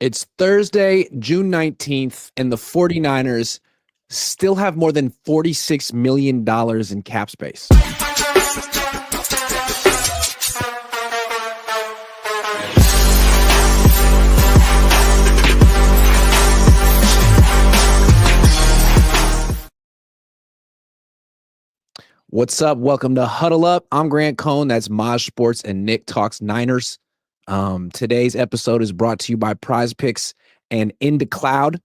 It's Thursday, June 19th, and the 49ers still have more than $46 million in cap space. What's up? Welcome to Huddle Up. I'm Grant Cohn. That's Maj Sports and Nick Talks Niners. Today's episode is brought to you by Prize Picks and Into Cloud,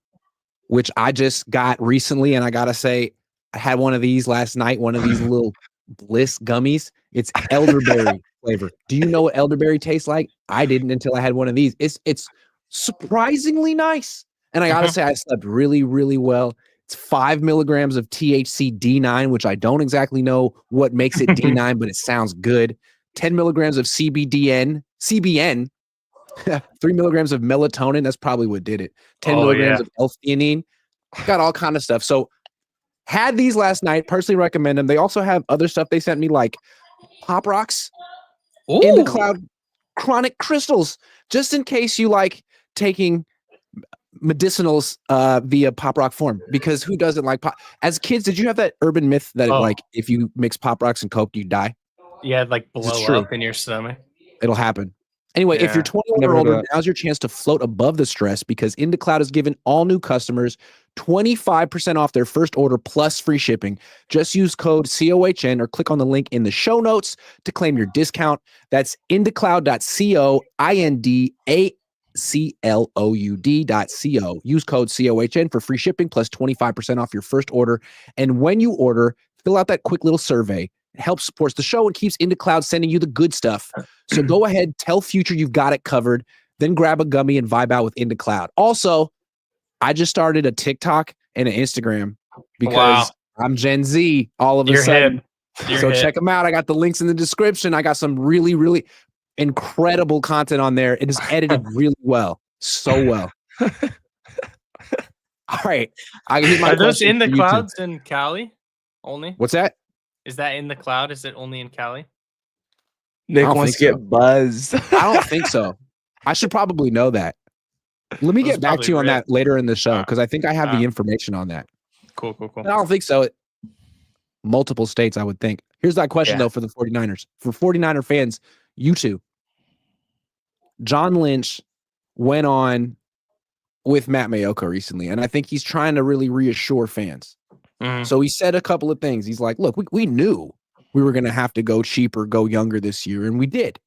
which I just got recently. And I got to say, I had one of these last night, one of these little Bliss gummies. It's elderberry flavor. Do you know what elderberry tastes like? I didn't until I had one of these. It's surprisingly nice. And I got to say, I slept really, really well. It's 5 milligrams of THC D9, which I don't exactly know what makes it D9, but it sounds good. 10 milligrams of CBN, 3 milligrams of melatonin. That's probably what did it. 10 milligrams of L-theanine. Got all kind of stuff. So had these last night. Personally recommend them. They also have other stuff they sent me, like Pop Rocks, Into Cloud, Chronic Crystals, just in case you like taking medicinals via Pop Rock form, because who doesn't like pop? As kids, did you have that urban myth that like if you mix Pop Rocks and Coke, you die? Yeah, like blow up in your stomach. It'll happen. Anyway, if you're 21 or older, now's your chance to float above the stress, because Into Cloud has given all new customers 25% off their first order plus free shipping. Just use code COHN or click on the link in the show notes to claim your discount. That's indocloud.co, INDACLOUD.co. Use code COHN for free shipping plus 25% off your first order. And when you order, fill out that quick little survey. It helps support the show and keeps Into Cloud sending you the good stuff. So go ahead, tell Future you've got it covered, then grab a gummy and vibe out with Into Cloud. Also, I just started a TikTok and an Instagram because I'm Gen Z all of a sudden. So check them out. I got the links in the description. I got some really, really incredible content on there. It is edited really well. So well. All right. Are those in the clouds in Cali only? What's that? Is that in the cloud? Is it only in Cali? Nick wants to get buzzed. I don't think so. I should probably know that. Let me get back to you on that later in the show, because I think I have the information on that. Cool. I don't think so. Multiple states, I would think. Here's that question, though, for the 49ers. For 49er fans, you two. John Lynch went on with Matt Mayoka recently, and I think he's trying to really reassure fans. So he said a couple of things. He's like, look, we knew we were going to have to go cheaper, go younger this year, and we did.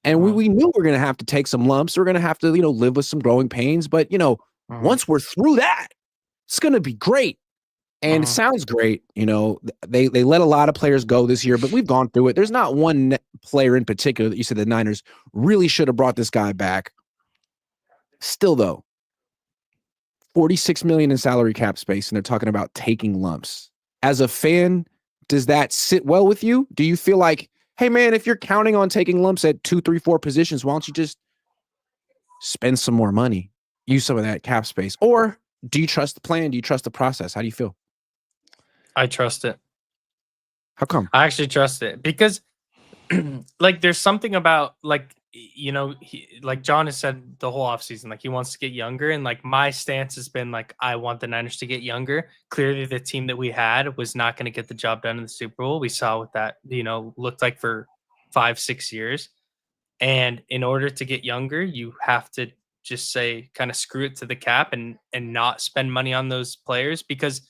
And we knew we are going to have to take some lumps. We're going to have to, live with some growing pains. But, once we're through that, it's going to be great. And it sounds great. They let a lot of players go this year, but we've gone through it. There's not one player in particular that you said the Niners really should have brought this guy back. Still, though, $46 million in salary cap space, and they're talking about taking lumps. As a fan, does that sit well with you? Do you feel like, hey, man, if you're counting on taking lumps at 2, 3, 4 positions, why don't you just spend some more money, use some of that cap space? Or do you trust the plan? Do you trust the process? How do you feel? I trust it. How come? I actually trust it because, there's something about, like John has said the whole offseason, like he wants to get younger. And my stance has been I want the Niners to get younger. Clearly the team that we had was not going to get the job done in the Super Bowl. We saw what that, looked like for 5-6 years. And in order to get younger, you have to just say kind of screw it to the cap and not spend money on those players, because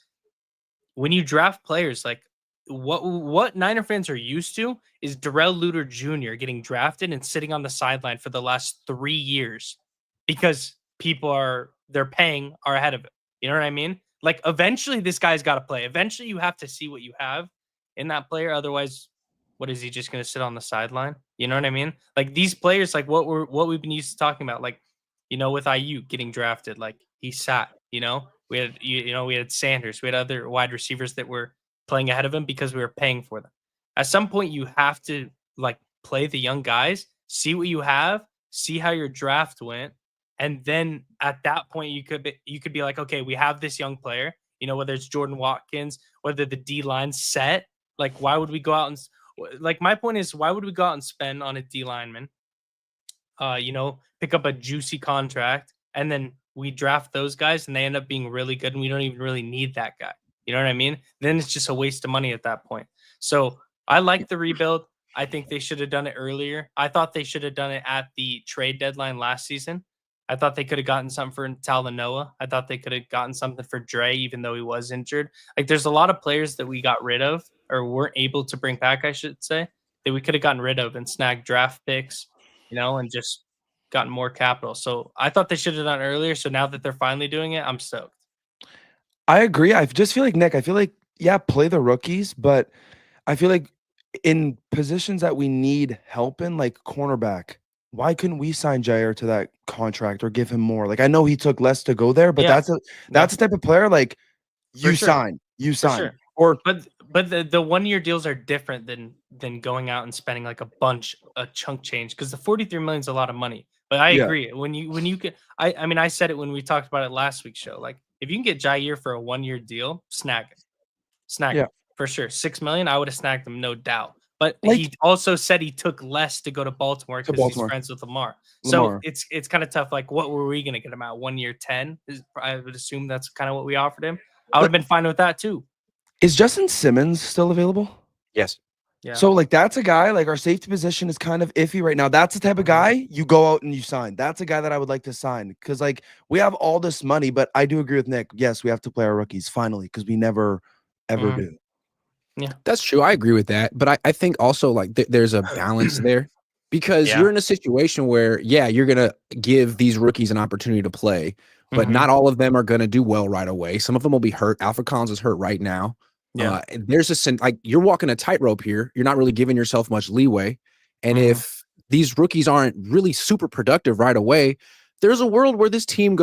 when you draft players, what Niner fans are used to is Darrell Luter Jr. getting drafted and sitting on the sideline for the last 3 years because they're paying are ahead of it. You know what I mean? Eventually this guy's got to play. Eventually you have to see what you have in that player. Otherwise, what is he just going to sit on the sideline? You know what I mean? These players, what we've been used to talking about, with IU getting drafted, he sat, we had Sanders, we had other wide receivers that were playing ahead of him because we were paying for them. At some point, you have to play the young guys, see what you have, see how your draft went, and then at that point, you could be like, okay, we have this young player. Whether it's Jordan Watkins, whether the D line's set. Why would we go out and my point is, why would we go out and spend on a D lineman? Pick up a juicy contract and then we draft those guys and they end up being really good and we don't even really need that guy. You know what I mean? Then it's just a waste of money at that point. So I like the rebuild. I think they should have done it earlier. I thought they should have done it at the trade deadline last season. I thought they could have gotten something for Talanoa. I thought they could have gotten something for Dre, even though he was injured. Like, there's a lot of players that we got rid of or weren't able to bring back, I should say, that we could have gotten rid of and snagged draft picks, and just gotten more capital. So I thought they should have done earlier. So now that they're finally doing it, I'm stoked. I agree. I just feel like, Nick, I feel like, yeah, play the rookies, but I feel like in positions that we need help in, like cornerback, why couldn't we sign Jair to that contract or give him more? Like, I know he took less to go there, but Yeah. that's the type of player, like, For you sure. sign. Sure. Or But the 1-year deals are different than going out and spending like a chunk change, because the 43 million is a lot of money. But I Yeah. agree. When you can, I mean, I said it when we talked about it last week's show. Like, if you can get Jair for a 1-year deal, snag Yeah. it for sure. 6 million, I would have snagged him, no doubt. But Like- he also said he took less to go to Baltimore because he's friends with Lamar. So it's kind of tough. Like, what were we gonna get him at? 1 year 10? I would assume that's kind of what we offered him. I would have been fine with that too. Is Justin Simmons still available? Yes. Yeah. So, like, that's a guy, like, our safety position is kind of iffy right now. That's the type of guy you go out and you sign. That's a guy that I would like to sign because, like, we have all this money, but I do agree with Nick. Yes, we have to play our rookies finally because we never, ever do. Yeah, that's true. I agree with that. But I think also, like, there's a balance there because you're in a situation where, you're going to give these rookies an opportunity to play, but not all of them are going to do well right away. Some of them will be hurt. Alfred Collins is hurt right now. Yeah. There's like, you're walking a tightrope here. You're not really giving yourself much leeway. And if these rookies aren't really super productive right away, there's a world where this team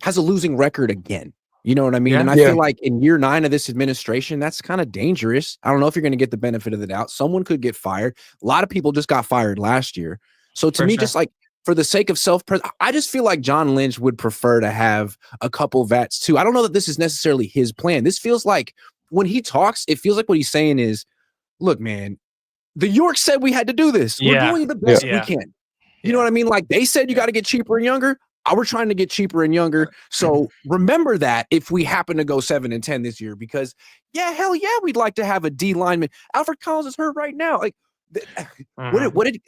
has a losing record again. You know what I mean? Yeah. And I feel like in year 9 of this administration, that's kind of dangerous. I don't know if you're going to get the benefit of the doubt. Someone could get fired. A lot of people just got fired last year. So to me, just like for the sake of I just feel like John Lynch would prefer to have a couple vets too. I don't know that this is necessarily his plan. This feels like when he talks, it feels like what he's saying is, look, man, the Yorks said we had to do this. We're doing the best we can. You know what I mean? Like, they said you got to get cheaper and younger. We're trying to get cheaper and younger. So remember that if we happen to go 7-10 this year, because hell yeah, we'd like to have a D lineman. Alfred Collins is hurt right now. Like, what did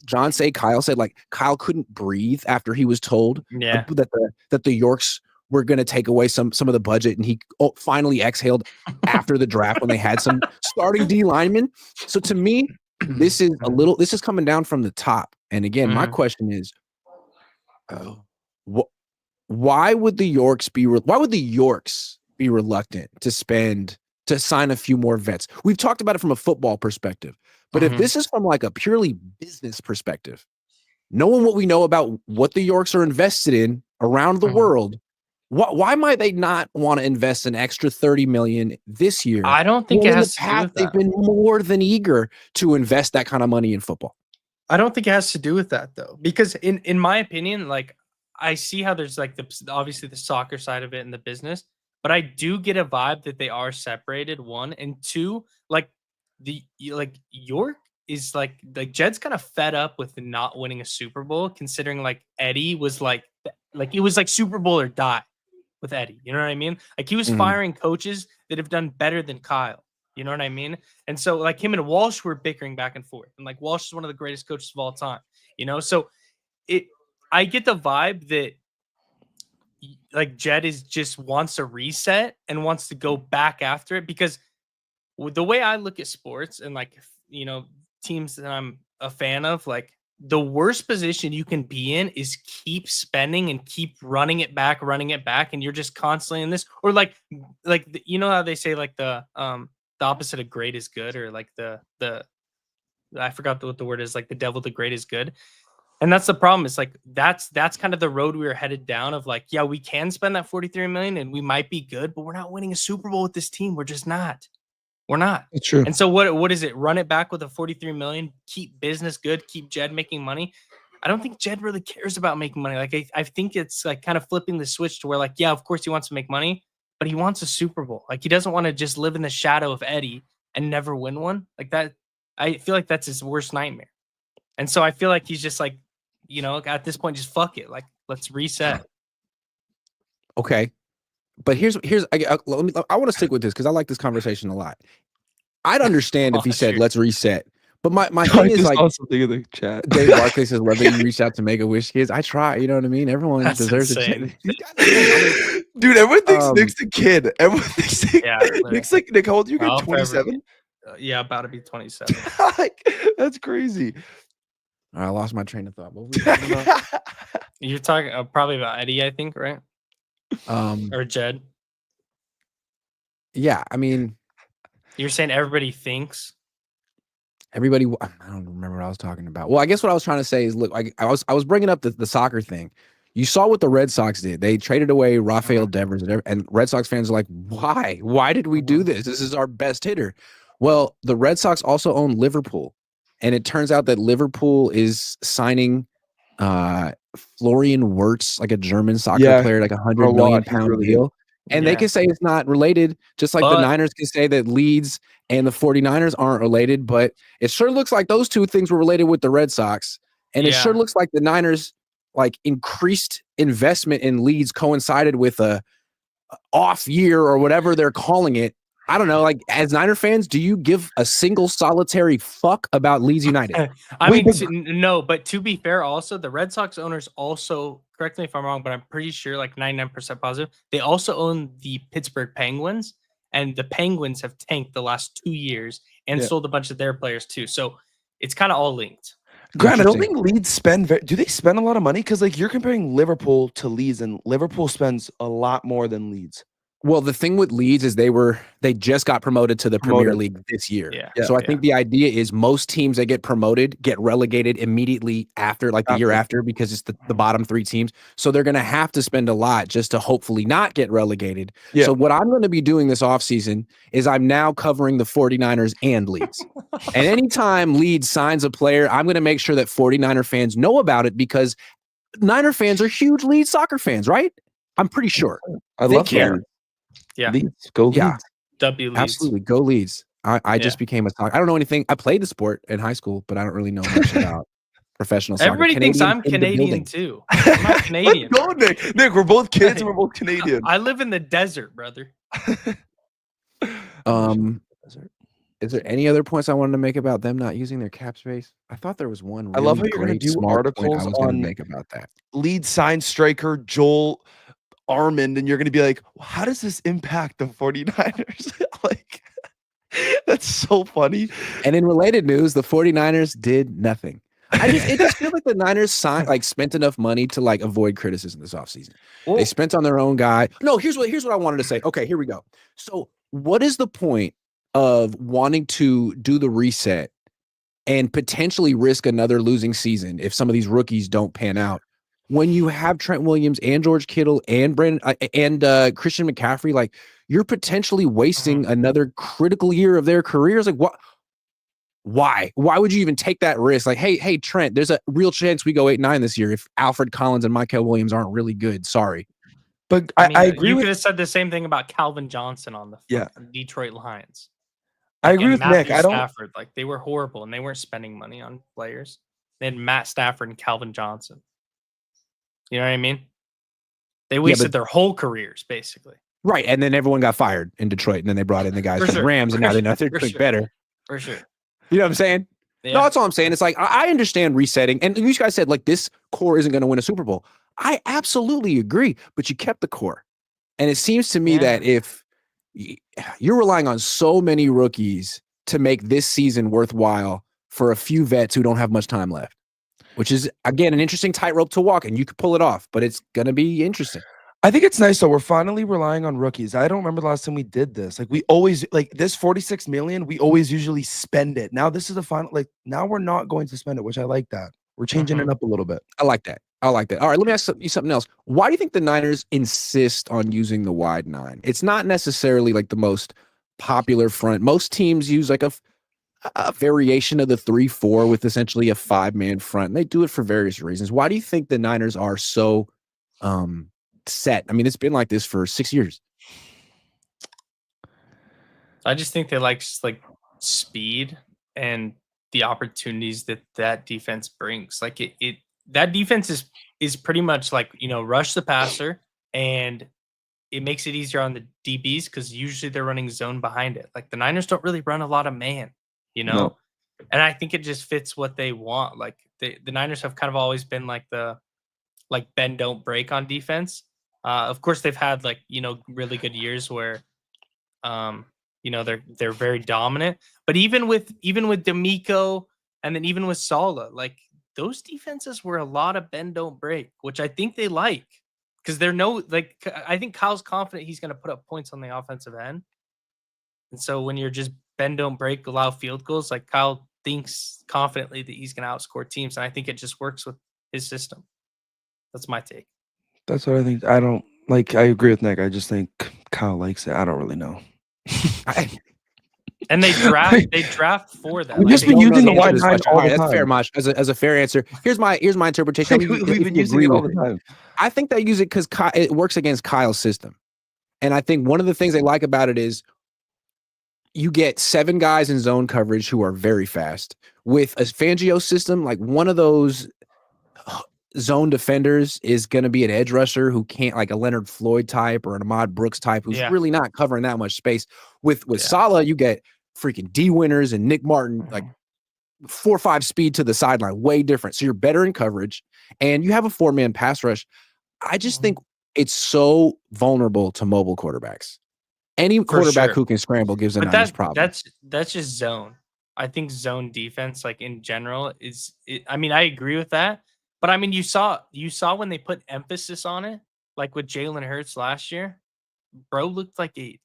John say? Kyle said, like, Kyle couldn't breathe after he was told that the Yorks were going to take away some of the budget, and he finally exhaled after the draft when they had some starting D linemen. So to me, this is coming down from the top. And again, my question is, why would the Yorks be reluctant to sign a few more vets? We've talked about it from a football perspective, but if this is from like a purely business perspective, knowing what we know about what the Yorks are invested in around the world, why might they not want to invest an extra $30 million this year? I don't think it has to do with that. They've been more than eager to invest that kind of money in football. I don't think it has to do with that, though, because in my opinion, like, I see how there's like obviously the soccer side of it and the business, but I do get a vibe that they are separated, 1, and 2, like York is like Jed's kind of fed up with not winning a Super Bowl, considering like Eddie was like it was like Super Bowl or die with Eddie. You know what I mean? Like, he was firing coaches that have done better than Kyle. You know what I mean? And so, like, him and Walsh were bickering back and forth. And, like, Walsh is one of the greatest coaches of all time. So I get the vibe that, like, Jed just wants a reset and wants to go back after it, because the way I look at sports and, like, teams that I'm a fan of, like, the worst position you can be in is keep spending and keep running it back, and you're just constantly in this, or like how they say, like, the opposite of great is good, or like the I forgot what the word is, like the devil the great is good. And that's the problem. It's like that's kind of the road we were headed down of, like, yeah, we can spend that 43 million and we might be good, but we're not winning a Super Bowl with this team. We're just not. We're not. It's true. And so what is it? Run it back with a 43 million, keep business good, keep Jed making money. I don't think Jed really cares about making money. Like, I think it's like kind of flipping the switch to where, like, yeah, of course he wants to make money, but he wants a Super Bowl. Like, he doesn't want to just live in the shadow of Eddie and never win one. Like that, I feel like that's his worst nightmare. And so I feel like he's just like, at this point, just fuck it. Like, Let's reset. Okay. But here's I want to stick with this because I like this conversation a lot. I'd understand if he said, let's reset. But my thing is like, something in the chat. Dave Barkley says, love that you reached out to Make-A-Wish kids. I try, you know what I mean? Everyone That's deserves insane. a chance. These guys are great. I mean, Dude, everyone thinks Nick's a kid. Everyone thinks Yeah, Nick's like, Nick, how old are you? I'll forever 27? yeah, about to be 27. Like, that's crazy. I lost my train of thought. What were we talking about? You're talking probably about Eddie, I think, right? Or Jed. Yeah, I mean, You're saying everybody thinks. everybody, I don't remember what I was talking about. Well, I guess what I was trying to say is, look, I was bringing up the soccer thing. You saw what the Red Sox did. They traded away Rafael Devers, and Red Sox fans are like, why? Why did we do this? This is our best hitter. Well, the Red Sox also own Liverpool, and it turns out that Liverpool is signing Florian Wirtz, like a German soccer player, like £100 million deal. And they can say it's not related, just like the Niners can say that Leeds and the 49ers aren't related, but it sure looks like those two things were related with the Red Sox. And it sure looks like the Niners like increased investment in Leeds coincided with a off year or whatever they're calling it. I don't know. Like, as Niner fans, do you give a single solitary fuck about Leeds United? I mean, no, but to be fair, also the Red Sox owners also, correct me if I'm wrong, but I'm pretty sure, like 99% positive, they also own the Pittsburgh Penguins, and the Penguins have tanked the last 2 years and sold a bunch of their players too. So it's kind of all linked. Grant, I don't think Leeds spend. Do they spend a lot of money? Because like you're comparing Liverpool to Leeds, and Liverpool spends a lot more than Leeds. Well, the thing with Leeds is they just got promoted to the Premier League this year. So I think the idea is most teams that get promoted get relegated immediately after, like the year after, because it's the bottom three teams. So they're going to have to spend a lot just to hopefully not get relegated. So what I'm going to be doing this offseason is I'm now covering the 49ers and Leeds. And anytime Leeds signs a player, I'm going to make sure that 49er fans know about it, because Niner fans are huge Leeds soccer fans, right? I'm pretty sure. I love care. Yeah. Leeds. Go Leeds. Yeah. W Leeds. Absolutely. Go Leeds. I just became a soccer. I don't know anything. I played the sport in high school, but I don't really know much about professional soccer. Everybody thinks I'm Canadian too. I'm not Canadian. Let's go, Nick. Nick, we're both kids and we're both Canadian. I live in the desert, brother. Is there any other points I wanted to make about them not using their cap space? I thought there was one. Really, I love how you're going to do articles on make about that. Lead sign striker Joel Armand, and you're going to be like, how does this impact the 49ers? Like, that's so funny. And in related news, the 49ers did nothing. It just feels like the Niners spent enough money to like avoid criticism this offseason. They spent on their own guy. No, here's what I wanted to say. Okay, here we go. So what is the point of wanting to do the reset and potentially risk another losing season if some of these rookies don't pan out, when you have Trent Williams and George Kittle and Christian McCaffrey? Like, you're potentially wasting another critical year of their careers. Like, what? Why would you even take that risk? Like, hey, Trent, there's a real chance we go 8-9 this year if Alfred Collins and Michael Williams aren't really good. Sorry. But I agree. You could have said the same thing about Calvin Johnson on the Detroit Lions. I agree with Nick. Stafford, like, they were horrible and they weren't spending money on players. They had Matt Stafford and Calvin Johnson. You know what I mean? They wasted their whole careers, basically. Right. And then everyone got fired in Detroit, and then they brought in the guys from the Rams, and now they're doing better. For sure. You know what I'm saying? Yeah. No, that's all I'm saying. It's like, I understand resetting. And you guys said, like, this core isn't going to win a Super Bowl. I absolutely agree, but you kept the core. And it seems to me that if you're relying on so many rookies to make this season worthwhile for a few vets who don't have much time left, which is, again, an interesting tightrope to walk, and you could pull it off, but it's going to be interesting. I think it's nice, though. We're finally relying on rookies. I don't remember the last time we did this. Like, we always, like, this $46 million, we always usually spend it. Now this is the final, like, now we're not going to spend it, which I like that. We're changing it up a little bit. I like that. All right, let me ask you something else. Why do you think the Niners insist on using the wide nine? It's not necessarily like the most popular front. Most teams use like a variation of the 3-4 with essentially a 5-man front. And they do it for various reasons. Why do you think the Niners are so set? I mean, it's been like this for 6 years. I just think they like speed and the opportunities that defense brings. Like, it that defense is pretty much like, rush the passer, and it makes it easier on the DBs because usually they're running zone behind it. Like the Niners don't really run a lot of man, you know? No. And I think it just fits what they want. Like the Niners have kind of always been like the bend don't break on defense. Of course they've had like, really good years where they're very dominant. But even with D'Amico and then even with Sala, like those defenses were a lot of bend don't break, which I think they like because I think Kyle's confident he's going to put up points on the offensive end. And so when you're just bend don't break, allow field goals, like Kyle thinks confidently that he's going to outscore teams, and I think it just works with his system. That's my take. That's what I think. I don't like. I agree with Nick. I just think Kyle likes it. I don't really know. And they draft for that. We've Like, just they been don't using the rotate wide as nine much. all the That's time. fair, Mosh. As a fair answer, here's my interpretation. We've been using it all the time. I think they use it because it works against Kyle's system, and I think one of the things they like about it is you get 7 guys in zone coverage who are very fast. With a Fangio system, like one of those zone defenders is going to be an edge rusher who can't, like a Leonard Floyd type or an Ahmad Brooks type, who's really not covering that much space. With Sala, you get freaking D Winners and Nick Martin, like 4-5 speed to the sideline, way different. So you're better in coverage, and you have a 4-man pass rush. I just think it's so vulnerable to mobile quarterbacks. Any quarterback who can scramble gives a Niners problem. That's just zone. I think zone defense, like in general, I mean, I agree with that. But I mean, you saw when they put emphasis on it, like with Jalen Hurts last year, bro looked like 2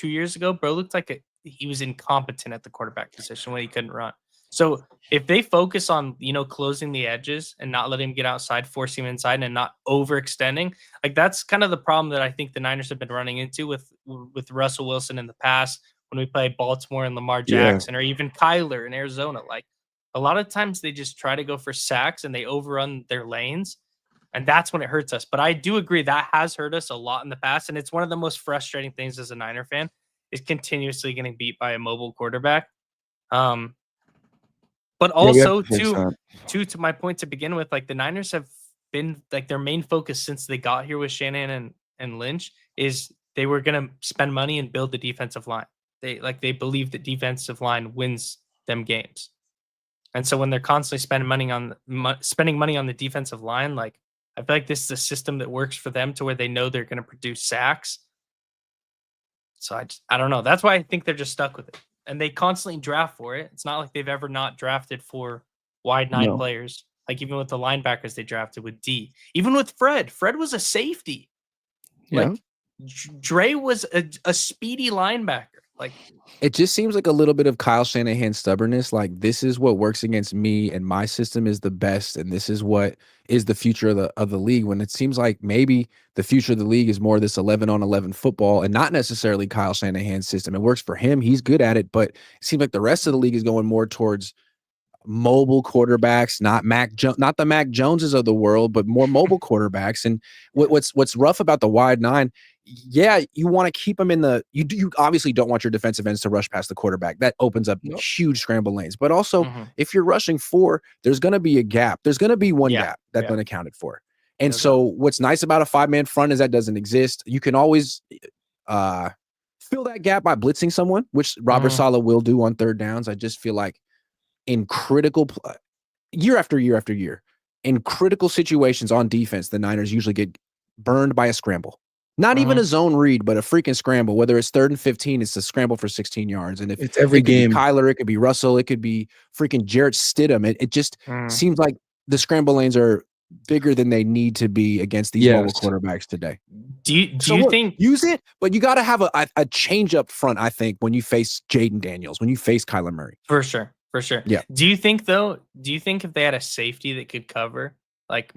years ago, bro looked like he was incompetent at the quarterback position when he couldn't run. So if they focus on, closing the edges and not letting him get outside, forcing him inside and not overextending, like that's kind of the problem that I think the Niners have been running into with Russell Wilson in the past when we play Baltimore and Lamar Jackson or even Kyler in Arizona. Like a lot of times they just try to go for sacks and they overrun their lanes. And that's when it hurts us. But I do agree that has hurt us a lot in the past. And it's one of the most frustrating things as a Niner fan is continuously getting beat by a mobile quarterback. But also, to my point to begin with, like the Niners have been like their main focus since they got here with Shanahan and Lynch is they were going to spend money and build the defensive line. They believe that defensive line wins them games. And so when they're constantly spending money on the defensive line, like I feel like this is a system that works for them to where they know they're going to produce sacks. So I don't know. That's why I think they're just stuck with it. And they constantly draft for it. It's not like they've ever not drafted for wide 9 players. Like even with the linebackers they drafted with D. Even with Fred. Fred was a safety. Yeah. Like Dre was a speedy linebacker. Like it just seems like a little bit of Kyle Shanahan's stubbornness. Like this is what works against me, and my system is the best, and this is what is the future of the league. When it seems like maybe the future of the league is more this 11-on-11 football, and not necessarily Kyle Shanahan's system. It works for him; he's good at it, but it seems like the rest of the league is going more towards mobile quarterbacks, not the Mac Joneses of the world, but more mobile quarterbacks. And what's rough about the wide 9? Yeah, you want to keep them in the. You obviously don't want your defensive ends to rush past the quarterback. That opens up huge scramble lanes. But also, if you're rushing 4, there's going to be a gap. There's going to be one gap that's unaccounted for. And so, what's nice about a 5-man front is that doesn't exist. You can always fill that gap by blitzing someone, which Robert Saleh will do on 3rd downs. I just feel like in critical year after year after year, in critical situations on defense, the Niners usually get burned by a scramble. Not even a zone read, but a freaking scramble. Whether it's 3rd and 15, it's a scramble for 16 yards. And if it's every game, Kyler, it could be Russell, it could be freaking Jarrett Stidham. It just seems like the scramble lanes are bigger than they need to be against these mobile quarterbacks today. Do you think use it? But you got to have a change up front. I think when you face Jaden Daniels, when you face Kyler Murray, for sure. Yeah. Do you think if they had a safety that could cover like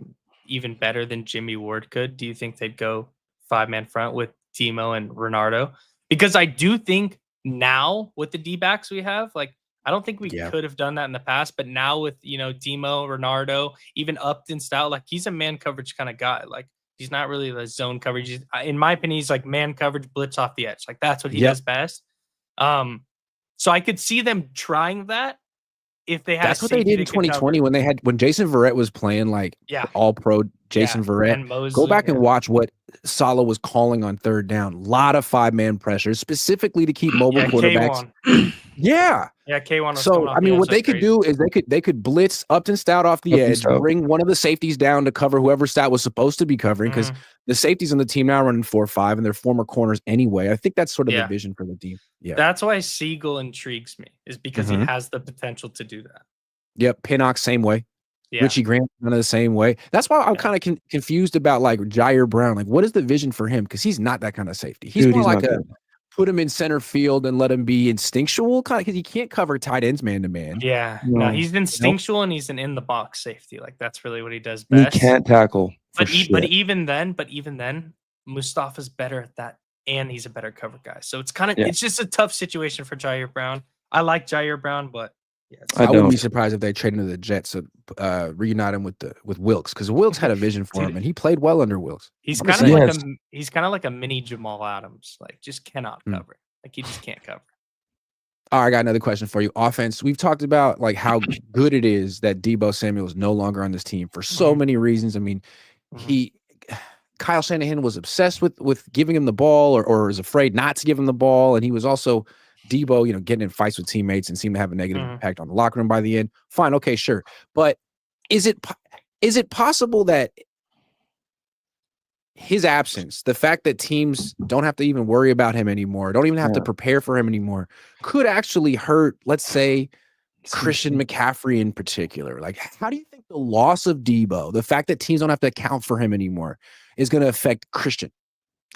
even better than Jimmy Ward could, do you think they'd go 5-man front with Demo and Renardo? Because I do think now with the D-backs we have, like I don't think we could have done that in the past, but now with Demo, Renardo, even Upton Stout, like he's a man coverage kind of guy. Like he's not really the zone coverage. In my opinion, he's like man coverage, blitz off the edge. Like that's what he does best. So I could see them trying that. if they had That's a what they safety did in that could cover. 2020 when Jason Verrett was playing like Yeah. all pro Jason Verrett. And Mosley, Go back and watch what Saleh was calling on third down. A lot of 5-man pressure, specifically to keep mobile quarterbacks. Yeah. Yeah, K1 was coming So off I mean, the what edge they could crazy. do is they could blitz Upton Stout off the Upton edge, Stout. bring one of the safeties down to cover whoever Stout was supposed to be covering, because the safeties on the team now running 4-5 and they're former corners anyway. I think that's sort of the vision for the team. Yeah, that's why Siegel intrigues me, is because he has the potential to do that. Yep, Pinnock same way. Yeah. Richie Grant kind of the same way. That's why I'm kind of confused about like Jair Brown. Like, what is the vision for him? Because he's not that kind of safety. He's more like put him in center field and let him be instinctual, kind of, because he can't cover tight ends man to man. Yeah, no, he's instinctual and he's an in the box safety. Like that's really what he does best. He can't tackle. But even then, Mustafa's better at that, and he's a better cover guy. So it's kind of it's just a tough situation for Jair Brown. I like Jair Brown, but I wouldn't be surprised if they trade into the Jets to reunite him with Wilkes, because Wilkes had a vision for him and he played well under Wilkes. He's kind of like a mini Jamal Adams, like just cannot cover. Like he just can't cover. All right, I got another question for you. Offense. We've talked about like how good it is that Deebo Samuel is no longer on this team for so many reasons. I mean, Kyle Shanahan was obsessed with giving him the ball, or was afraid not to give him the ball, and he was also Deebo, getting in fights with teammates and seemed to have a negative impact on the locker room by the end. Fine, okay, sure. But is it possible that his absence, the fact that teams don't have to even worry about him anymore, don't even have to prepare for him anymore, could actually hurt, let's say, Christian McCaffrey in particular? Like, how do you think the loss of Deebo, the fact that teams don't have to account for him anymore, is going to affect Christian?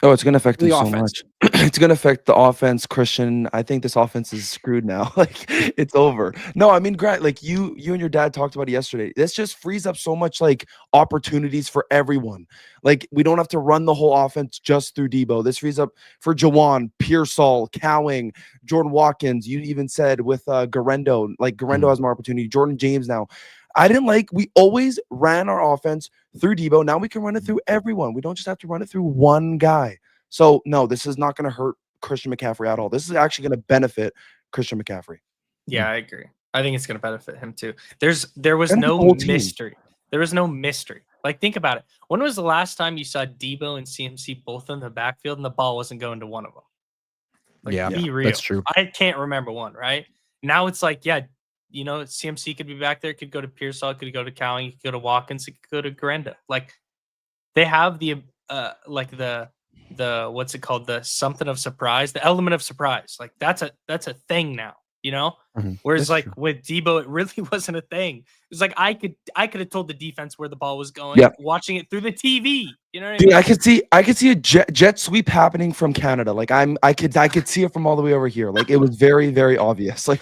Oh, it's going to affect the him offense. So much. It's going to affect the offense, Christian. I think this offense is screwed now. Like, it's over. No, I mean, Grant, like you and your dad talked about it yesterday. This just frees up so much like opportunities for everyone. Like, we don't have to run the whole offense just through Deebo. This frees up for Jawan, Pearsall, Cowing, Jordan Watkins. You even said with Garendo, like Garendo has more opportunity. Jordan James now. We always ran our offense through Deebo. Now we can run it through everyone. We don't just have to run it through one guy. So, no, this is not going to hurt Christian McCaffrey at all. This is actually going to benefit Christian McCaffrey. Yeah, I agree. I think it's going to benefit him too. There was no mystery. There was no mystery. Like, think about it. When was the last time you saw Deebo and CMC both in the backfield and the ball wasn't going to one of them? Like, be real. That's true. I can't remember one, right? Now it's like, CMC could be back there. It could go to Pearsall. It could go to Cowing. It could go to Watkins. It could go to Garendo. Like, they have the what's it called? The something of surprise, the element of surprise. Like, that's a thing now, Whereas That's true. With Deebo, it really wasn't a thing. It was like I could have told the defense where the ball was going, watching it through the TV. You know what I mean? I could see a jet sweep happening from Canada. Like I could see it from all the way over here. Like, it was very, very obvious. Like,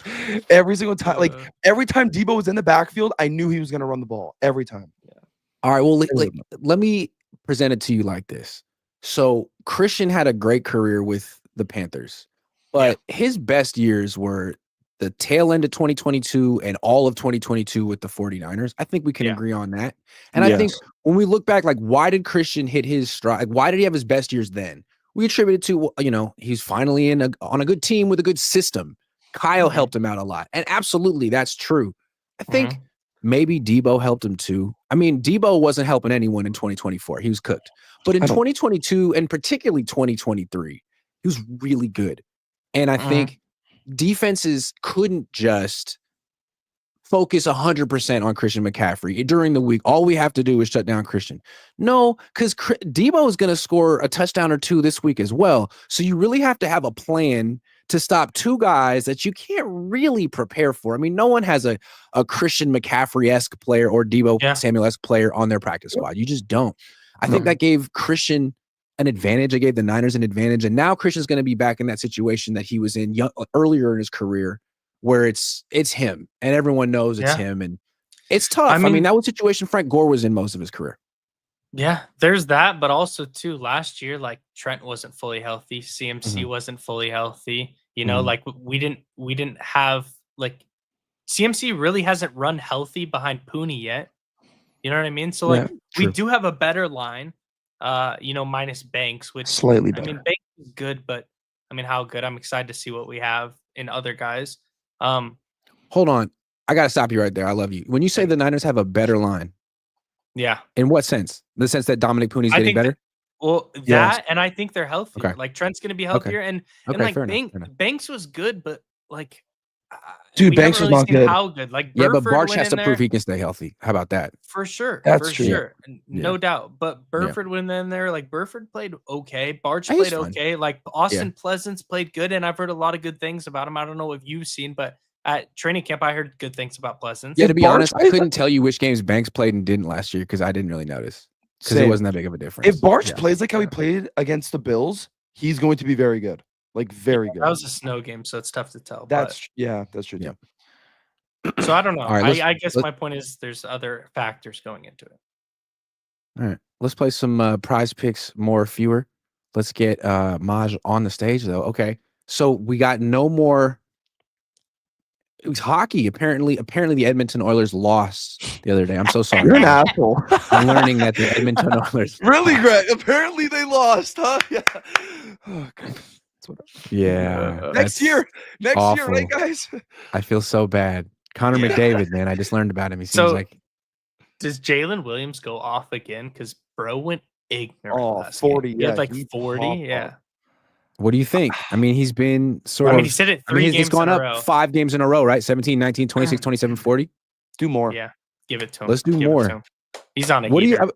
every single time, every time Deebo was in the backfield, I knew he was going to run the ball every time. Yeah. All right. Well, let me present it to you like this. So Christian had a great career with the Panthers, but his best years were the tail end of 2022 and all of 2022 with the 49ers. I think we can agree on that. And I think when we look back, like, why did Christian hit his stride? Like, why did he have his best years then? We attribute it to, he's finally on a good team with a good system. Kyle helped him out a lot. And absolutely, that's true. I think maybe Deebo helped him too. I mean, Deebo wasn't helping anyone in 2024. He was cooked. But in 2022 and particularly 2023, he was really good. And I think defenses couldn't just focus 100% on Christian McCaffrey during the week. All we have to do is shut down Christian. No, because Deebo is going to score a touchdown or two this week as well. So you really have to have a plan to stop two guys that you can't really prepare for. I mean, no one has a Christian McCaffrey-esque player or Deebo Samuel-esque player on their practice squad. You just don't. I think that gave Christian an advantage. It gave the Niners an advantage. And now Christian's going to be back in that situation that he was in earlier in his career, where it's him and everyone knows it's him. And it's tough. I mean, that was the situation Frank Gore was in most of his career. Yeah, there's that. But also, too, last year, like, Trent wasn't fully healthy. CMC wasn't fully healthy. Like, we didn't have, like, CMC really hasn't run healthy behind Pooney yet. You know what I mean? So, like, we do have a better line, minus Banks, which slightly better. I mean, Banks is good, but I mean, how good? I'm excited to see what we have in other guys. Hold on. I gotta stop you right there. I love you. When you say the Niners have a better line, Yeah. in what sense? The sense that Dominic Pooney's I getting think better? Well, Yes. that and I think they're healthier. Okay. Like Trent's gonna be Okay. healthier, and Okay, like fair enough. Fair enough. Banks was good, but like, Dude, we Banks haven't was really not seen good. how good. Like Yeah, but Burford Barch went has in to prove there he can stay healthy. How about that? for sure. That's for true. sure, Yeah. no doubt. But Burford went in there. Like Burford played okay. Barch He's played fine. okay. Like Austin Pleasance played good, and I've heard a lot of good things about him. I don't know if you've seen, but at training camp, I heard good things about Pleasance. Yeah, If to be Barch honest, I plays- couldn't tell you which games Banks played and didn't last year because I didn't really notice because it Same. wasn't that big of a difference. If Barch Yeah. plays like how he played against the Bills, he's going to be very good. Like very good. That was a snow game, so it's tough to tell. That's true. Yeah. But, so I don't know. All right, I guess let's- my point is there's other factors going into it. All right, let's play some prize picks, more fewer. Let's get Maj on the stage though. Okay, so we got no more. It was hockey. Apparently the Edmonton Oilers lost the other day. I'm so sorry. You're an Maj. asshole. I'm learning that the Edmonton Oilers. Really, Greg? Apparently they lost, huh? Yeah. Oh, God. Yeah. Next that's year, right, awful. guys? I feel so bad. Connor McDavid, man. I just learned about him. He seems So- like Does Jalen Williams go off again? Because bro went ignorant. Oh, last 40, Game. He had yeah, like he 40. popped Yeah. off. what do you think? I mean, he's been sort I mean, of he said it I mean, 3 he's games gone in up a row. 5 games in a row, right? 17, 19, 26, 27, 40. Do more. Yeah. Give it to him. Let's do Give it to more. him. He's on a What do heater.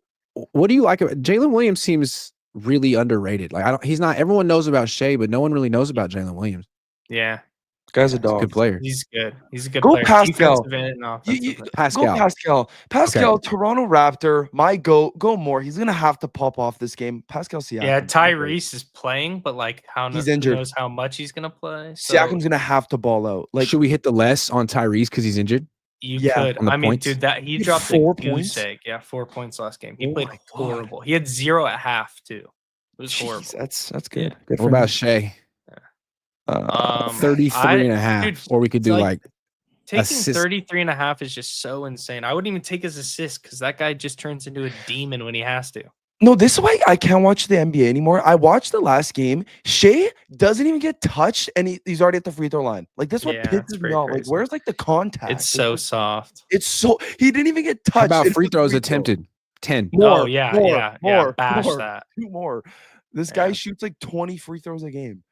you like about Jalen Williams? Seems really underrated. Like he's not. Everyone knows about Shea, but no one really knows about Jalen Williams. Yeah. Guy's a He's a dog. good player. He's good. He's a good Go player. Pascal. Defensive and You- offensive. Go Pascal. Pascal, Toronto Raptor. Go more. He's gonna have to pop off this game. Pascal Siakam. Yeah, Tyrese is playing, but like He's who injured. knows how much he's gonna play. So Siakam's gonna have to ball out. Like Should we hit the less on Tyrese because he's injured? you Yeah, could. on the I mean, points. dude, that he had dropped 4 a goose points? egg. Yeah, 4 points last game. He Oh played my God. horrible. He had 0 at half too. It was horrible. jeez, that's good. Yeah. Good What for about him. Shea? 33 and a half. dude, Or we could do like taking assist- 33 and a half is just so insane. I wouldn't even take his assist because that guy just turns into a demon when he has to. No, this is why I can't watch the NBA anymore. I watched the last game. Shea doesn't even get touched, and he's already at the free throw line. Like this, is what Yeah, it's pisses me pretty off. Like, crazy. where's like the contact? It's so soft. It's so he didn't even get touched. how about and it free was throws free throw. attempted? 10. More, Oh yeah, more, yeah, more, bash more. that. 2 more. This guy Yeah. shoots like 20 free throws a game.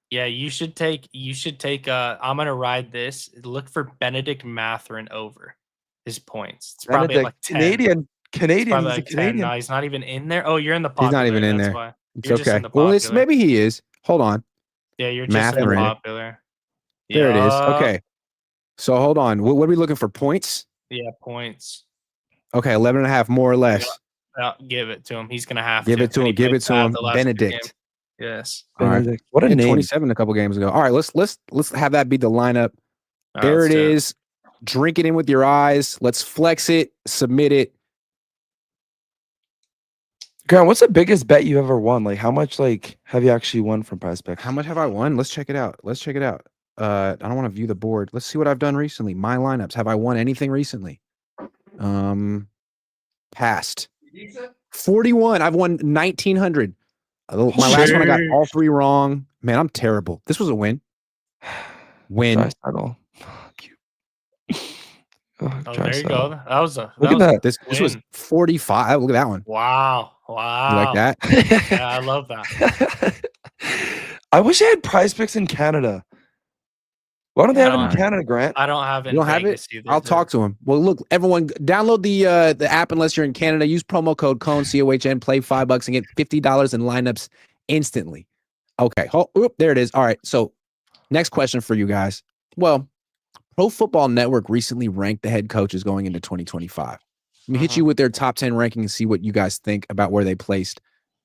Yeah, you should take I'm gonna ride this. Look for Benedict Mathurin over his points. It's probably at Benedict, like 10. Canadian. Probably He's a like 10. Canadian. No, he's not even in there. Oh, you're in the He's popular. not even in that's there. Why. It's You're just in okay. the Well, popular. maybe he is. Hold on. Yeah, you're just in the Mathurin. popular. There it is. Yup. Okay. So hold on. What are we looking for? Points? Yeah, points. Okay, 11 and a half, more or less. Give it to him. He's gonna have Give to. it to And him. he Give played it to bad him. the last two Benedict. games. Yes. All right. Benedict. What a Hit name. 27 a couple games ago. All right, let's have that be the lineup. All right, There let's it do is. Drink it in with your eyes. Let's flex it. Submit it. Grant, what's the biggest bet you ever won? Like, how much like have you actually won from Prize Picks? How much have I won? Let's check it out. I don't want to view the board. Let's see what I've done recently. My lineups. Have I won anything recently? Past 41. I've won 1,900. My last one, I got all 3 wrong. Man, I'm terrible. This was a win. Win. Dry settle. Fuck you. Oh, Oh, dry there you settle. go. That was a Look at was a that. This was win. 45. Look at that one. Wow. You Wow. like that? Yeah, I love that. I wish I had Prize Picks in Canada. Why don't they have it in Alright. Canada, Grant? I don't have it. You don't in have it? Vegas either, I'll dude. talk to him. Well, look, everyone, download the app unless you're in Canada. Use promo code COHN, COHN, play $5 and get $50 in lineups instantly. Okay. There it is. All right. So, next question for you guys. Well, Pro Football Network recently ranked the head coaches going into 2025. Let me hit you with their top 10 ranking and see what you guys think about where they placed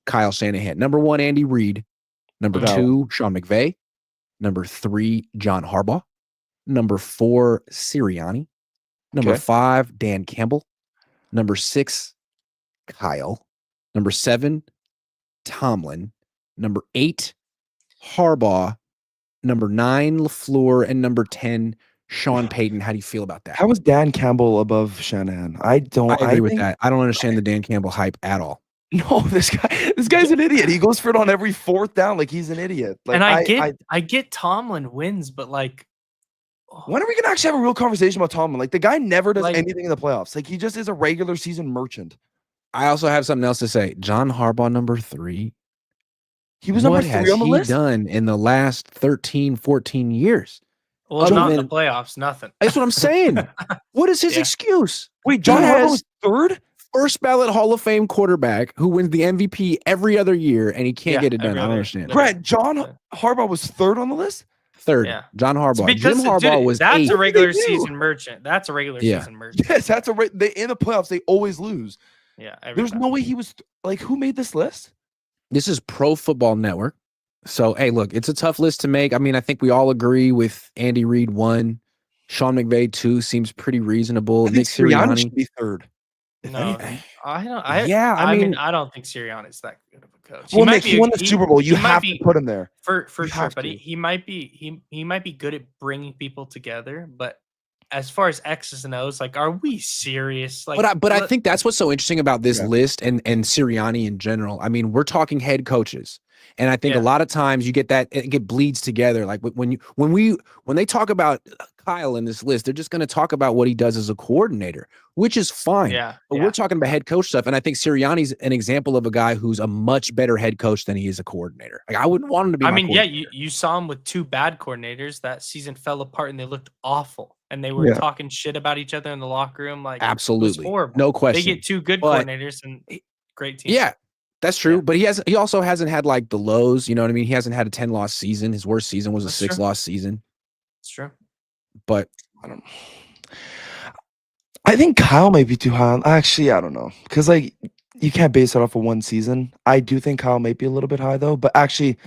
Kyle Shanahan. Number 1, Andy Reid. Number No. 2, Sean McVay. Number 3, John Harbaugh. Number 4, Sirianni. Number Okay. 5, Dan Campbell. Number 6, Kyle. Number 7, Tomlin. Number 8, Harbaugh. Number 9, LaFleur. And number 10, Sean Payton. How do you feel about that? How is Dan Campbell above Shanahan? I don't. I agree with think- that. I don't understand the Dan Campbell hype at all. No, this guy's an idiot. He goes for it on every 4th down like he's an idiot. Like, And I get Tomlin wins, but like When are we gonna actually have a real conversation about Tomlin? Like the guy never does Like- anything in the playoffs. Like he just is a regular season merchant. I also have something else to say. John Harbaugh, number 3. He was What number has 3 on the he list. done in the last 13, 14 years? Well, Other not in the than- playoffs, nothing. That's what I'm saying. What is his Yeah. excuse? Wait, John He Harbaugh has- was 3rd? First ballot Hall of Fame quarterback who wins the MVP every other year, and he can't Yeah, get it done. every I don't other- understand. literally. Grant, John Yeah. Harbaugh was 3rd on the list? 3rd, Yeah. John Harbaugh. Because Jim Harbaugh dude, was that's 8th. a regular What did they do? season merchant. That's a regular Yeah. season merchant. Yes, that's they in the playoffs. They always lose. Yeah. every There's time. no way he was like. Who made this list? This is Pro Football Network. So, hey, look, it's a tough list to make. I mean, I think we all agree with Andy Reid 1, Sean McVay 2 seems pretty reasonable. I Nick think Sirianni Sirianni. should be 3rd. If No, anything. I don't. I mean, I don't think Sirianni's that good of a coach. Well, might Nick, be he a- won the Super Bowl. You he might have be- to put him there. for You sure, have but to. he might be good at bringing people together. But as far as X's and O's, like, are we serious? Like, but I let- think that's what's so interesting about this Yeah. list and Sirianni in general. I mean, we're talking head coaches, and I think a Yeah. lot of times you get that it bleeds together. Like when they talk about Kyle in this list, they're just going to talk about what he does as a coordinator, which is fine. yeah, But we're talking about head coach stuff, and I think Sirianni's an example of a guy who's a much better head coach than he is a coordinator. Like I wouldn't want him to be. I my mean, yeah, coordinator. you saw him with 2 bad coordinators. That season fell apart, and they looked awful. And they were Yeah. talking shit about each other in the locker room. Like, it was Absolutely, horrible. no They question. get 2 good But- coordinators and great teams. Yeah, that's true. Yeah. But he also hasn't had like the lows. You know what I mean? He hasn't had a 10-loss season. His worst season was a That's true. 6-loss season. it's true. But I don't. I think Kyle might be too high. Actually, I don't know because like you can't base it off of one season. I do think Kyle might be a little bit high though, but actually,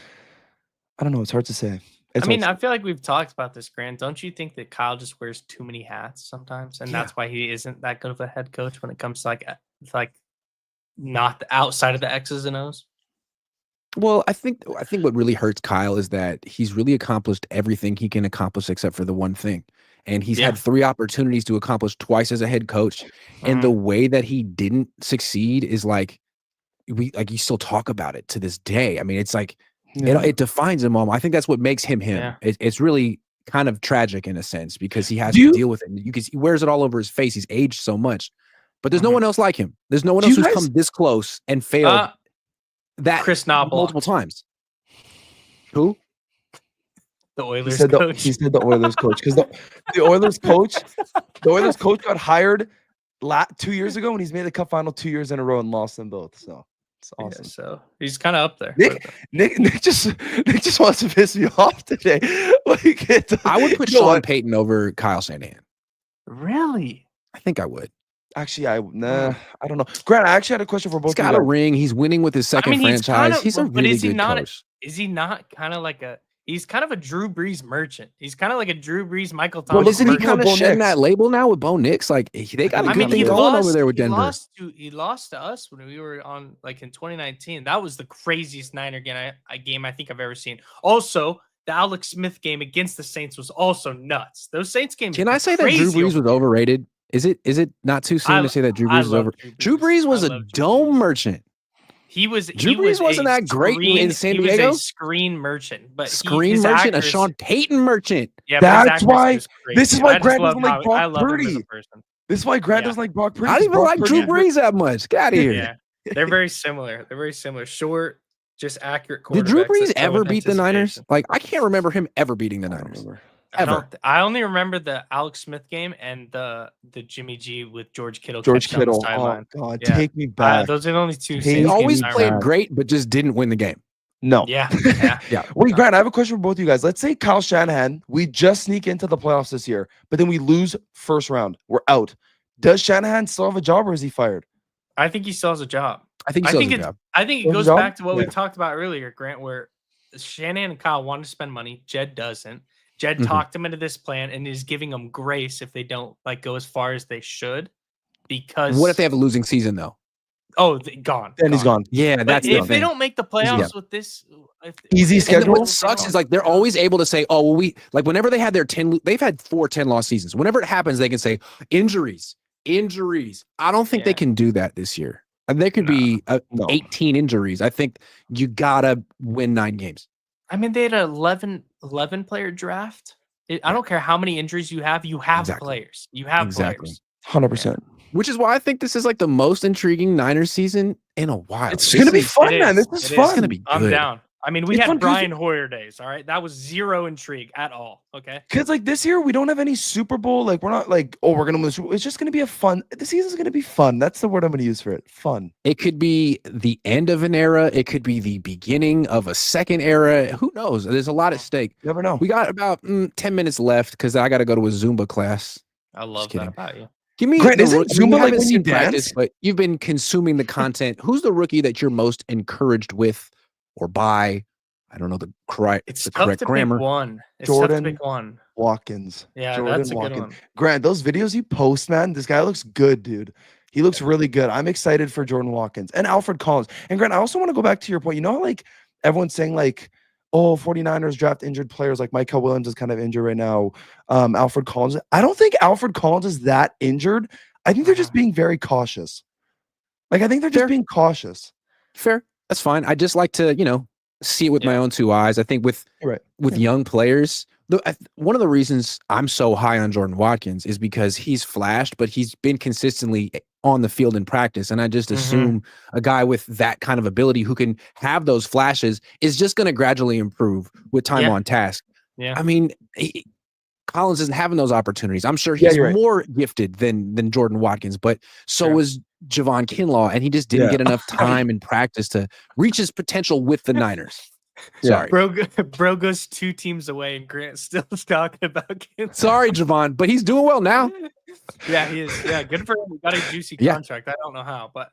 I don't know. It's hard to say. I mean, I feel like we've talked about this, Grant. Don't you think that Kyle just wears too many hats sometimes, and that's why he isn't that good of a head coach when it comes to like not the outside of the X's and O's? well, I think what really hurts Kyle is that he's really accomplished everything he can accomplish except for the one thing. And he's had Yeah. 3 opportunities to accomplish twice as a head coach. And the way that he didn't succeed is like you still talk about it to this day. I mean, it's like it defines him almost. I think that's what makes him him. Yeah. It's really kind of tragic in a sense because he has Do to you- deal with it. And he wears it all over his face. He's aged so much. But there's no Mhm. one else like him. There's no one Do else you who's guys- come this close and failed that Chris Knobloch, multiple times. Who? the He Oilers said coach. he said the Oilers coach because the Oilers coach got hired 2 years ago and he's made the cup final 2 years in a row and lost them both. So it's Yeah, awesome. so he's kind of up there. Nick just wants to piss me off today. Like I would put you know Sean what? Payton over Kyle Shanahan. Really? I think I would. Actually, I don't know. Grant, I actually had a question for both He's of you got a guys. ring. He's winning with his second mean, he's franchise. kinda- He's a but really is he good not coach. Is he not kind of like he's kind of a Drew Brees merchant? He's kind of like a Drew Brees, Michael Well, Thomas. Isn't he look at kind of Bo shedding Nix. that label now with Bo Nix? Like they got a I good mean, thing he going over there with Denver. He lost to us when we were on like in 2019. That was the craziest Niner game I think I've ever seen. Also, the Alex Smith game against the Saints was also nuts. Those Saints games. Can were I say that Drew crazy Brees was overrated? Is it not too soon to say that Drew Brees is over? Drew Brees was a dome merchant. He was. Drew he Brees was wasn't a that great in San he Diego? was a screen merchant, but Screen his merchant, a accuracy- Sean Payton merchant. Yeah, but his That's accuracy why- was crazy. this is why I just Grant love doesn't like how- Brock I love him as a Purdy. person. This is why Grant Yeah. doesn't like Brock Purdy. I don't even Brock like Purdy Drew is- Brees that much. Get out of here. Yeah, they're very similar. They're very similar. Short, just accurate. Did Drew quarterbacks Brees that throw ever with beat the Niners? anticipation. Like I can't remember him ever beating the I don't Niners. remember. Ever. I only remember the Alex Smith game and the Jimmy G with George Kittle. George catching on the Kittle. Oh sideline. God, Yeah. take me back. Those are the only two. Take He Saints me always games I played remember. great, but just didn't win the game. No. Yeah, yeah. Yeah. Wait, Grant, I have a question for both of you guys. Let's say Kyle Shanahan, we just sneak into the playoffs this year, but then we lose first round. We're out. Does Shanahan still have a job or is he fired? I think he still has a job. I think he I still think has a it's. job. I think it Still has a goes job? back to what we Yeah. talked about earlier, Grant, where Shanahan and Kyle wanted to spend money. Jed doesn't. Jed Mhm. talked him into this plan and is giving them grace if they don't like go as far as they should. Because What if they have a losing season though? gone? Then he's gone. Yeah, But that's the if they thing. don't make the playoffs with this Easy And then schedule? what sucks is like they're always able to say, "Oh, well, whenever they had their 10, they've had 4 10-loss seasons. Whenever it happens, they can say injuries. I don't think they Yeah. can do that this year. And there could be No. 18 injuries. I think you gotta win 9 games. I mean, they had an 11 player draft. I don't care how many injuries you have. You have Exactly. players. You have Exactly. players. 100%. Which is why I think this is like the most intriguing Niners season in a while. It's gonna be fun, it man. is. This is It fun. is. It's gonna be I'm good. down. I mean, we It's had fun 'cause- Brian Hoyer days. All right, that was zero intrigue at all. Okay. Because like this year we don't have any Super Bowl. Like we're not like, oh, we're gonna win the Super Bowl. It's just gonna be a fun. The season's gonna be fun. That's the word I'm gonna use for it. Fun. It could be the end of an era. It could be the beginning of a second era. Who knows? There's a lot at stake. You never know. We got about 10 minutes left because I got to go to a Zumba class. I love kidding. that about you. Give me Grant, the isn't roo- I mean, Zumba you like haven't when you seen practice, dance? but you've been consuming the content. Who's the rookie that you're most encouraged with or by? I don't know the correct It's the tough correct to grammar. pick one. It's tough to Jordan pick one. Watkins. Yeah, Jordan that's a Watkins. good one. Grant, those videos you post, man, this guy looks good, dude. He looks really good. I'm excited for Jordan Watkins and Alfred Collins. And Grant, I also want to go back to your point. You know how like everyone's saying like, oh, 49ers draft injured players like Michael Williams is kind of injured right now. Alfred Collins. I don't think Alfred Collins is that injured. I think they're just being very cautious. Like I think they're just Fair. being cautious. Fair. That's fine. I just like to, see it with my own two eyes. I think with Right. young players, one of the reasons I'm so high on Jordan Watkins is because he's flashed, but he's been consistently on the field in practice. And I just assume a guy with that kind of ability who can have those flashes is just going to gradually improve with time on task. Yeah. I mean, Collins isn't having those opportunities. I'm sure he's you're right. more gifted than Jordan Watkins, but so was Javon Kinlaw, and he just didn't get enough time and practice to reach his potential with the Niners. Sorry. Bro goes 2 teams away, and Grant still is talking about Kinlaw. Sorry, Javon, but he's doing well now. Yeah, he is. Yeah, good for him. He got a juicy Yeah. contract. I don't know how, but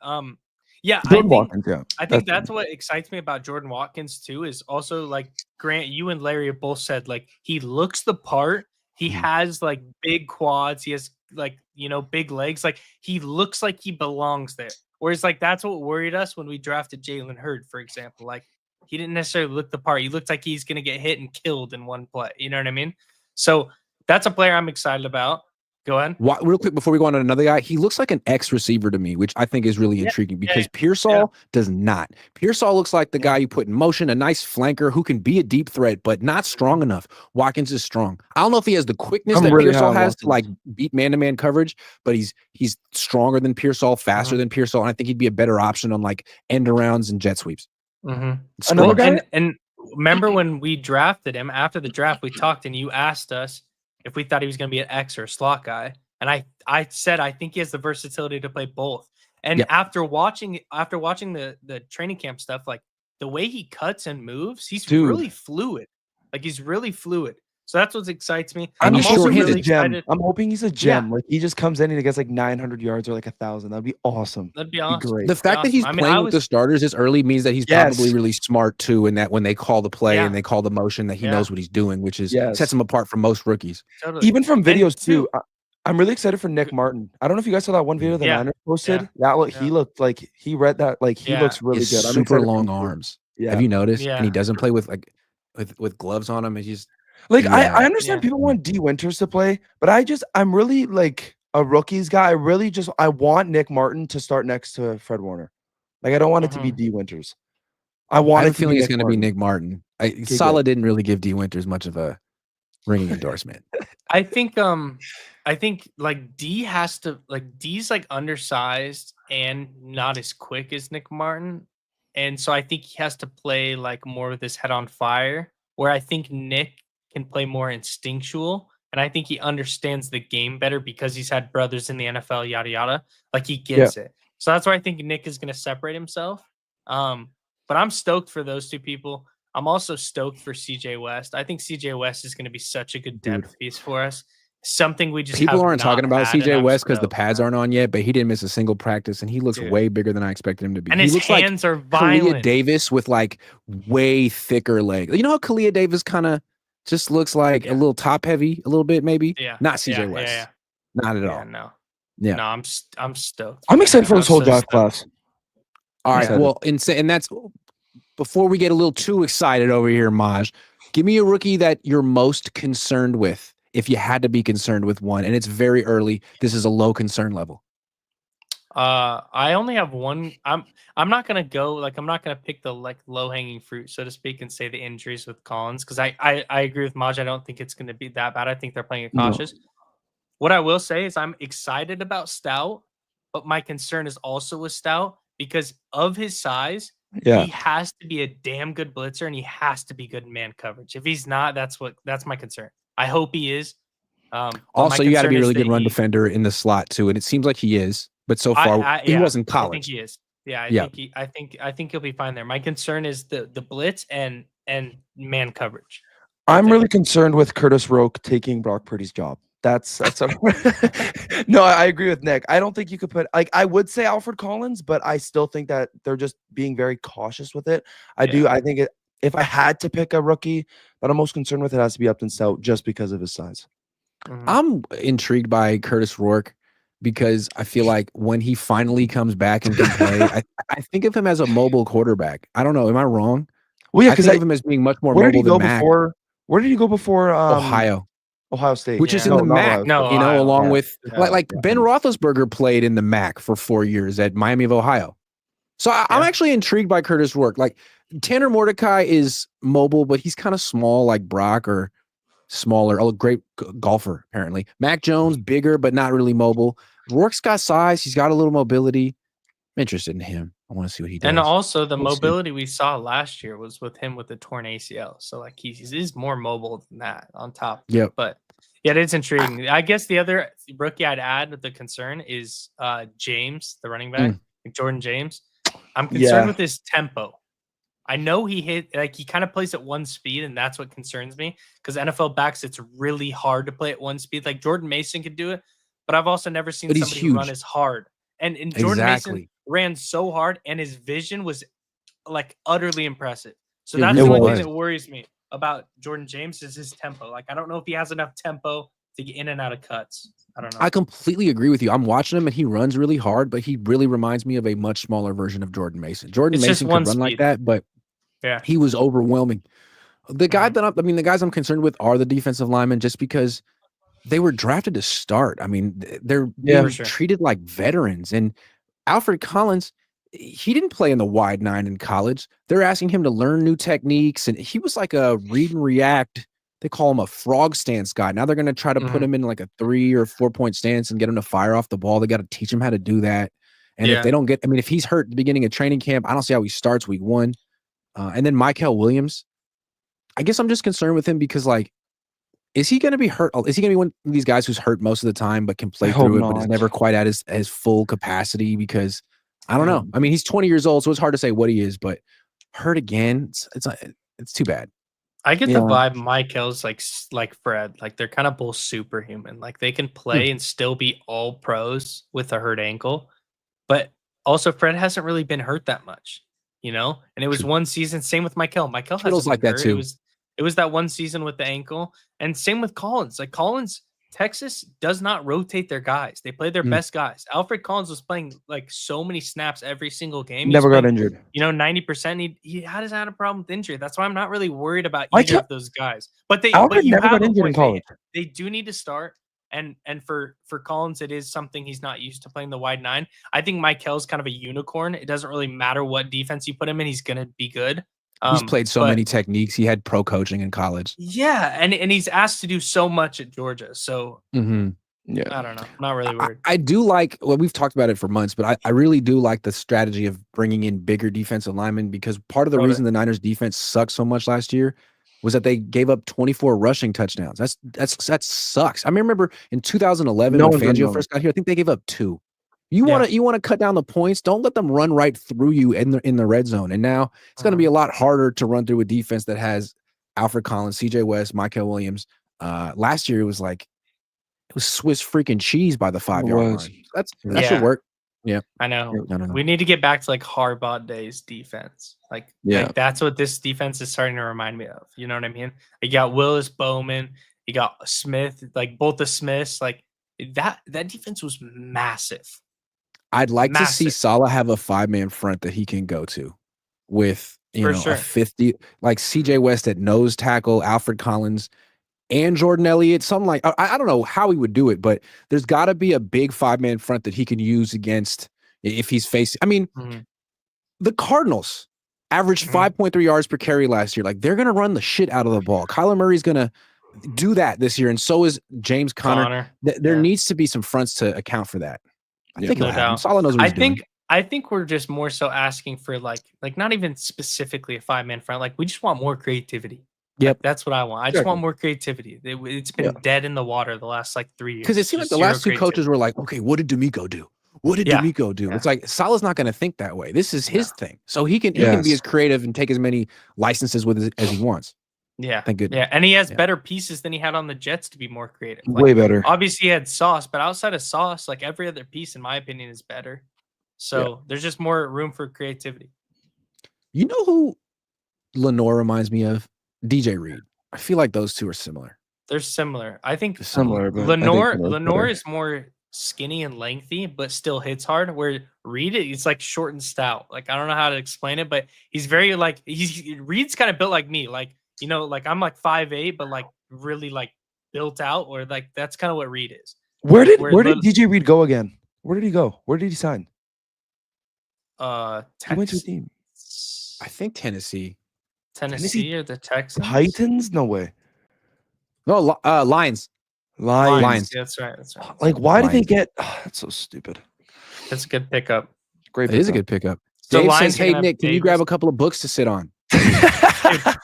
yeah, Jordan Watkins, I think that's what excites me about Jordan Watkins too. Is also like Grant, you and Larry have both said like he looks the part. He has like big quads. He has like big legs. Like he looks like he belongs there. Whereas like that's what worried us when we drafted Jalen Hurd, for example. Like he didn't necessarily look the part. He looked like he's gonna get hit and killed in one play. You know what I mean? So that's a player I'm excited about. Go ahead. Real quick before we go on to another guy, he looks like an X receiver to me, which I think is really intriguing because Pearsall does not. Pearsall looks like the guy you put in motion, a nice flanker who can be a deep threat, but not strong enough. Watkins is strong. I don't know if he has the quickness that really Pearsall high on has to like Watkins. beat man-to-man coverage, but he's stronger than Pearsall, faster than Pearsall, and I think he'd be a better option on like end arounds and jet sweeps. Another guy? And remember when we drafted him after the draft, we talked and you asked us if we thought he was going to be an X or a slot guy. And I said, I think he has the versatility to play both. And after watching the training camp stuff, like the way he cuts and moves, he's really fluid. Like he's really fluid. So that's what excites me. I'm he's also short-handed. really a gem. excited. I'm hoping he's a gem. Like he just comes in and he gets like 900 yards or like 1,000. That'd be awesome. That'd be awesome. Great. The fact that he's playing with the starters this early means that he's probably really smart too, and that when they call the play and they call the motion, that he knows what he's doing, which is sets him apart from most rookies. Totally. Even from videos too. I'm really excited for Nick Martin. I don't know if you guys saw that one video the Niners posted. He looked like he read that. Like he looks really good. Super long arms. Yeah. Have you noticed? Yeah. And he doesn't play with like with gloves on him. And he's like I understand people want D Winters to play, but I'm really like a rookies guy. I want Nick Martin to start next to Fred Warner. Like I don't want it to be D Winters. I have a feeling it's going to be Nick Martin. Saleh didn't really give D Winters much of a ringing endorsement. I think like D's like undersized and not as quick as Nick Martin. And so I think he has to play like more with his head on fire, where I think Nick can play more instinctual. And I think he understands the game better because he's had brothers in the NFL, yada, yada. Like he gets it. So that's why I think Nick is going to separate himself. But I'm stoked for those two people. I'm also stoked for CJ West. I think CJ West is going to be such a good depth piece for us. Something we just people aren't talking about CJ West because the pads aren't aren't on yet, but he didn't miss a single practice and he looks way bigger than I expected him to be. And he his looks hands like are violent. Kalia Davis with like way thicker legs. You know how Kalia Davis kind of just looks like a little top heavy, a little bit maybe. Yeah, not CJ West. Not at all. No. Yeah. No, I'm stoked. I'm excited for this whole draft class. All right. Well, and that's before we get a little too excited over here, Maj. Give me a rookie that you're most concerned with. If you had to be concerned with one, and it's very early, this is a low concern level. I only have one. I'm not gonna go like I'm not gonna pick the like low hanging fruit, so to speak, and say the injuries with Collins because I agree with Maj. I don't think it's gonna be that bad. I think they're playing it No. cautious. What I will say is I'm excited about Stout, but my concern is also with Stout because of his size. Yeah. He has to be a damn good blitzer and he has to be good in man coverage. If he's not, that's my concern. I hope he is. But my Also, you got to concern be a is really good that run defender in the slot too, and it seems like he is. But so far, he was in I think college. he is. Yeah, Yeah. I think he'll be fine there. My concern is the blitz and man coverage. I'm really concerned with Curtis Roke taking Brock Purdy's job. That's no, I agree with Nick. I don't think you could put like I would say Alfred Collins, but I still think that they're just being very cautious with it. I think if I had to pick a rookie that I'm most concerned with, it has to be Upton Stout just because of his size. I'm intrigued by Curtis Rourke because I feel like when he finally comes back and can play, I think of him as a mobile quarterback. I don't know. Am I wrong? Well, yeah, I because think of him as being much more where did mobile he go than Mac. Where did he go before? Ohio. Ohio State, which is in No, the not MAC. Ohio State. No, You know, Ohio. along Yeah. with Yeah. like Ben Roethlisberger played in the MAC for 4 years at Miami of Ohio. So I'm actually intrigued by Curtis Rourke. Like Tanner Mordecai is mobile, but he's kind of small, like Brock or smaller. Oh, great golfer apparently. Mac Jones bigger, but not really mobile. Rourke's got size. He's got a little mobility. I'm interested in him. I want to see what he does. And also the We'll see. mobility we saw last year was with him with the torn ACL. So like he is more mobile than that on top. Yep. But yeah, it's intriguing. I guess the other rookie I'd add with the concern is James, the running back, Jordan James. I'm concerned with his tempo. I know he kind of plays at one speed, and that's what concerns me because NFL backs, it's really hard to play at one speed. Like Jordan Mason could do it, but I've also never seen somebody run as hard. And Jordan Mason ran so hard, and his vision was like utterly impressive. So that's the only thing that worries me about Jordan James is his tempo. Like I don't know if he has enough tempo to get in and out of cuts. I don't know. I completely agree with you. I'm watching him and he runs really hard, but he really reminds me of a much smaller version of Jordan Mason. Jordan Mason could run like that, but he was overwhelming. The guy the guys I'm concerned with are the defensive linemen just because they were drafted to start. I mean, they're being treated like veterans. And Alfred Collins, he didn't play in the wide 9 in college. They're asking him to learn new techniques, and he was like a read and react. They call him a frog stance guy. Now they're going to try to put him in like a 3 or 4 point stance and get him to fire off the ball. They got to teach him how to do that. And if they don't get, if he's hurt at the beginning of training camp, I don't see how he starts week 1. And then Michael Williams, I guess I'm just concerned with him because like, is he going to be hurt? Is he going to be one of these guys who's hurt most of the time, but can play through it, but is never quite at his full capacity? Because I don't know. I mean, he's 20 years old, so it's hard to say what he is, but hurt again, it's too bad. I get the vibe Michael's like Fred, like they're kind of both superhuman. Like they can play and still be all pros with a hurt ankle, but also Fred hasn't really been hurt that much, you know. And it was one season. Same with Michael. Michael hasn't like that too. It was that one season with the ankle, and same with Collins. Like Collins, Texas does not rotate their guys; they play their best guys. Alfred Collins was playing like so many snaps every single game. Never got injured. 90%. He had a problem with injury. That's why I'm not really worried about either of those guys. But Alfred never got injured in college. They do need to start. And for Collins, it is something he's not used to playing the wide 9. I think Michael's kind of a unicorn. It doesn't really matter what defense you put him in; he's going to be good. He's played so many techniques. He had pro coaching in college. Yeah, and he's asked to do so much at Georgia. So I don't know. I'm not really worried. I do like, well, we've talked about it for months, but I really do like the strategy of bringing in bigger defensive linemen because part of the reason the Niners defense sucked so much last year was that they gave up 24 rushing touchdowns. That sucks. I remember in 2011 when Fangio first got here, I think they gave up 2. You want to cut down the points. Don't let them run right through you in the red zone. And now it's going to be a lot harder to run through a defense that has Alfred Collins, CJ West, Michael Williams. Last year it was Swiss freaking cheese by the 5-yard line. That should work. Yeah, I know. We need to get back to like Harbaugh days defense. Like that's what this defense is starting to remind me of. You know what I mean? You got Willis Bowman, you got Smith, like both the Smiths. Like that defense was massive. I'd like to see Saleh have a 5-man front that he can go to with, a 50, like CJ West at nose tackle, Alfred Collins, and Jordan Elliott. Something like, I don't know how he would do it, but there's got to be a big 5-man front that he can use against if he's facing. I mean, Mhm. the Cardinals averaged 5.3 yards per carry last year. Like, they're going to run the shit out of the ball. Kyler Murray's going to do that this year, and so is James Conner. There needs to be some fronts to account for that. I think it'll happen. Salah knows what he's doing. I think we're just more so asking for like not even specifically a 5-man front. Like, we just want more creativity. Yep, like, that's what I want. I just want more creativity. It's been dead in the water the last like 3 years. Because it seemed like the last two coaches were like, okay, what did D'Amico do? What did D'Amico do? It's like Salah's not going to think that way. This is his thing, so he can be as creative and take as many licenses with as he wants. Yeah, thank goodness. Yeah, and he has better pieces than he had on the Jets to be more creative. Like, way better. Obviously, he had Sauce, but outside of Sauce, like every other piece, in my opinion, is better. So there's just more room for creativity. You know who Lenore reminds me of? DJ Reed. I feel like those two are similar. They're similar. I think similar. But Lenore is more skinny and lengthy, but still hits hard. Where Reed, it's like short and stout. Like, I don't know how to explain it, but he's very like Reed's kind of built like me. Like, you know, like I'm like 5'8", but like really like built out, or like that's kind of what Reed is. Where did DJ Reed go again? Where did he go? Where did he sign? He went to a team. I think Tennessee or the Texans. Titans? No way. No, Lions. Lions. Yeah, that's right. Like, why did they get? Oh, that's so stupid. That's a good pickup. Great. It is a good pickup. So Dave says, "Hey Nick, can you grab a couple of books to sit on?"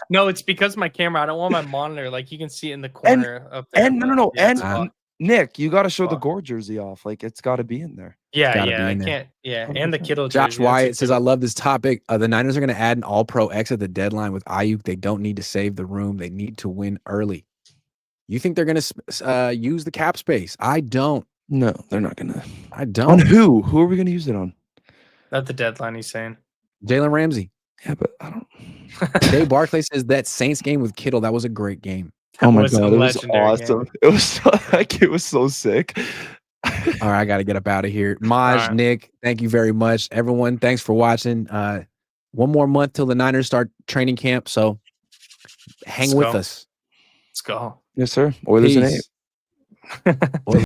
No, it's because my camera. I don't want my monitor. Like, you can see it in the corner up there. And no. And Nick, you got to show the Gore jersey off. Like, it's got to be in there. Yeah, I can't. Yeah, and the Kittle jersey. Josh Wyatt says, "I love this topic. The Niners are going to add an All-Pro X at the deadline with Ayuk. They don't need to save the room. They need to win early." You think they're going to use the cap space? I don't. No, they're not going to. I don't. On who? Who are we going to use it on? At the deadline, he's saying. Jalen Ramsey. Yeah, but I don't. Dave Barclay says that Saints game with Kittle, that was a great game. Oh my God, it was awesome. Game. It was so, like, it was so sick. All right, I got to get up out of here. Maj, Nick, thank you very much. Everyone, thanks for watching. One more month till the Niners start training camp, so hang with us. Let's go. Yes, sir. Oilers and 8.